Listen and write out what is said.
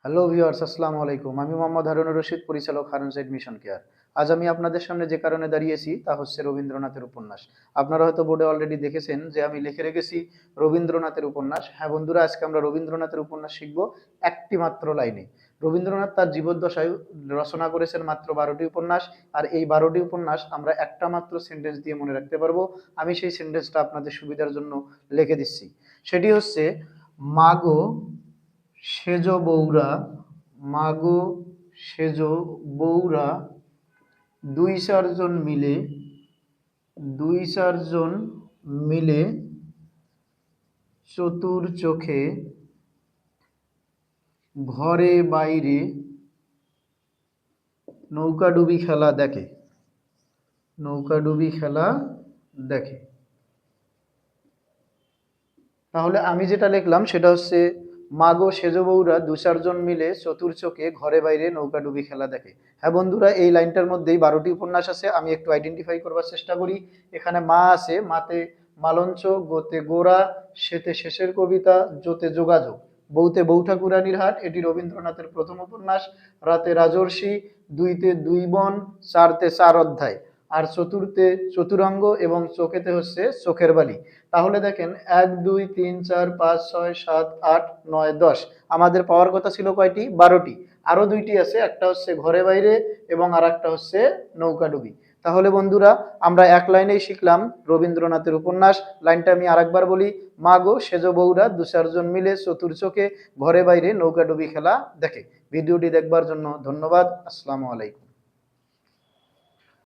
Hello viewers, আসসালামু আলাইকুম। আমি মোহাম্মদ হারুনুর রশিদ, পরিচালক হারুন সাইড মিশন কেয়ার। আজ আমি আপনাদের সামনে যে কারণে দাঁড়িয়েছি তা হচ্ছে রবীন্দ্রনাথের উপন্যাস। আপনারা হয়তো বোর্ডে অলরেডি দেখেছেন যে আমি লিখে রেখেছি রবীন্দ্রনাথের উপন্যাস। হ্যাঁ বন্ধুরা, আজকে আমরা রবীন্দ্রনাথের উপন্যাস শিখব একটি মাত্র লাইনে। রবীন্দ্রনাথ তার জীবদ্দশায় রচনা করেছেন মাত্র 12টি উপন্যাস। আর এই 12টি উপন্যাস আমরা একটা মাত্র সেন্টেন্স দিয়ে মনে রাখতে পারবো। আমি সেই সেন্টেন্সটা আপনাদের সুবিধার জন্য লিখে দিচ্ছি। সেটি হচ্ছে, মাগো সেজ বউরা, মাগো সেজ বউরা, দুই চারজন মিলে, দুই চারজন মিলে চতুর চোখে ঘরে বাইরে নৌকাডুবি খেলা দেখে, নৌকাডুবি খেলা দেখে। তাহলে আমি যেটা লিখলাম সেটা হচ্ছে, মাগো সেজ বউরা দু চারজন মিলে চতুর চোখে ঘরে বাইরে নৌকাডুবি খেলা দেখে। হ্যাঁ বন্ধুরা, এই লাইনটার মধ্যেই 12টি উপন্যাস আছে। আমি একটু আইডেন্টিফাই করবার চেষ্টা করি। এখানে মা আছে, মাতে মালঞ্চ, গোতে গোরা, সেতে শেষের কবিতা, জোতে যোগাযোগ, বউতে বউ ঠাকুরানীর হাট, এটি রবীন্দ্রনাথের প্রথম উপন্যাস। রাতে রাজর্ষি, দুইতে দুই বোন, চারতে চার অধ্যায়, আর চতুর্থে চতুরঙ্গ এবং চোখেতে হচ্ছে চোখের বালি। তাহলে দেখেন, 1 2 3 4 5 6 7 8 9 10, আমাদের পাওয়ার কথা ছিল কয়টি? 12টি। আরো দুইটি আছে, একটা হচ্ছে ঘরে বাইরে এবং আর একটা হচ্ছে নৌকাডুবি। তাহলে বন্ধুরা, আমরা এক লাইনেই শিখলাম রবীন্দ্রনাথের উপন্যাস। লাইনটা আমি আরেকবার বলি, মাগো সেজ বউরা দু চারজন মিলে চতুর চোখে ঘরে বাইরে নৌকাডুবি খেলা দেখে। ভিডিওটি দেখবার জন্য ধন্যবাদ। আসসালামু আলাইকুম।